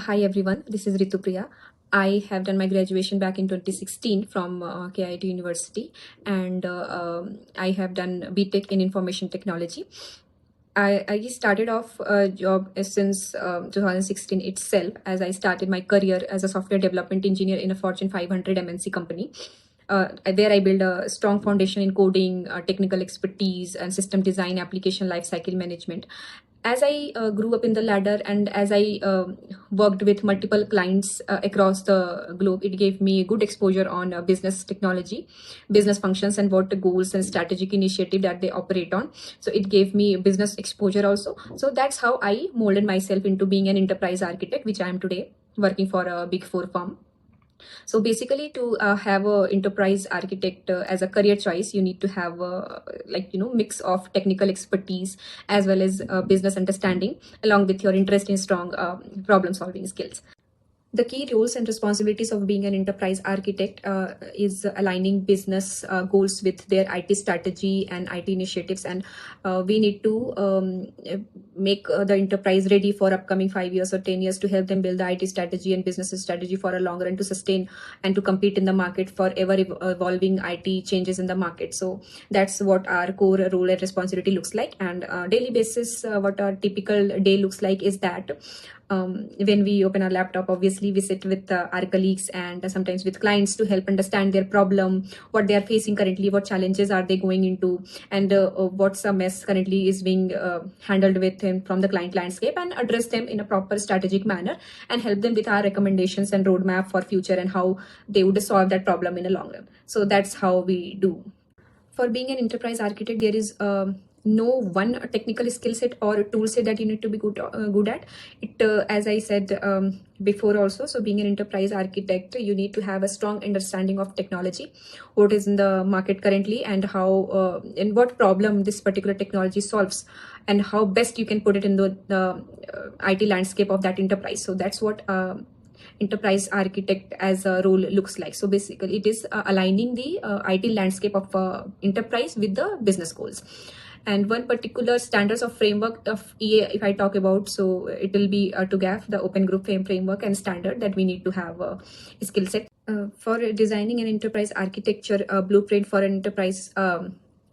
Hi everyone, this is Ritu Priya. I have done my graduation back in 2016 from KIT University, and I have done BTech in Information Technology. I started off a job since 2016 itself, as I started my career as a software development engineer in a Fortune 500 MNC company. Where I build a strong foundation in coding, technical expertise, and system design, application lifecycle management. As I grew up in the ladder and as I worked with multiple clients across the globe, it gave me good exposure on business technology, business functions, and what the goals and strategic initiative that they operate on. So it gave me business exposure also. So that's how I molded myself into being an enterprise architect, which I am today, working for a big four firm. So basically, to have a enterprise architect as a career choice, you need to have a mix of technical expertise as well as business understanding, along with your interest in strong problem solving skills. The key roles and responsibilities of being an enterprise architect is aligning business goals with their IT strategy and IT initiatives. And we need to make the enterprise ready for upcoming 5 years or 10 years to help them build the IT strategy and business strategy for a longer run to sustain and to compete in the market for ever evolving IT changes in the market. So that's what our core role and responsibility looks like. And daily basis, what our typical day looks like is that when we open our laptop, obviously we sit with our colleagues and sometimes with clients to help understand their problem, what they are facing currently, what challenges are they going into, and what's a mess currently is being handled with him from the client landscape, and address them in a proper strategic manner and help them with our recommendations and roadmap for future and how they would solve that problem in a long run. So that's how we do. For being an enterprise architect, there is no one technical skill set or tool set that you need to be good at it. As I said before also, so being an enterprise architect, you need to have a strong understanding of technology, what is in the market currently, and how and what problem this particular technology solves, and how best you can put it in the IT landscape of that enterprise. So that's what enterprise architect as a role looks like. So basically it is aligning the IT landscape of enterprise with the business goals. And one particular standards of framework of EA, if I talk about, so it will be TOGAF, the Open Group Framework and standard that we need to have a skill set. For designing an enterprise architecture blueprint for an enterprise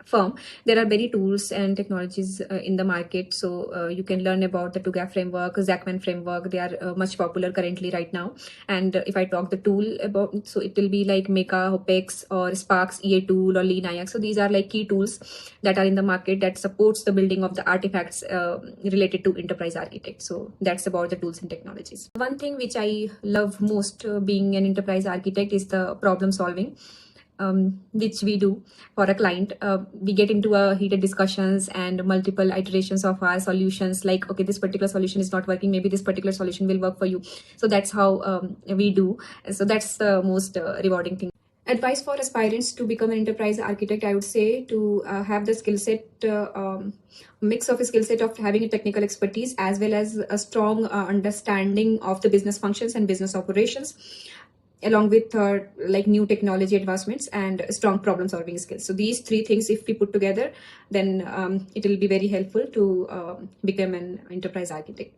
firm, there are many tools and technologies in the market. So you can learn about the TOGAF framework, Zachman framework. They are much popular currently right now. And if I talk the tool about, so it will be like Meka, Hopex, or Sparks EA tool, or Lean IX. So these are like key tools that are in the market that supports the building of the artifacts related to enterprise architect. So that's about the tools and technologies. One thing which I love most being an enterprise architect is the problem solving. Which we do for a client. We get into heated discussions and multiple iterations of our solutions, like, okay, this particular solution is not working, maybe this particular solution will work for you. So that's how we do. So that's the most rewarding thing. Advice for aspirants to become an enterprise architect, I would say to have the skill set, mix of a skill set of having a technical expertise as well as a strong understanding of the business functions and business operations, along with like new technology advancements and strong problem solving skills. So these three things, if we put together, then it will be very helpful to become an enterprise architect.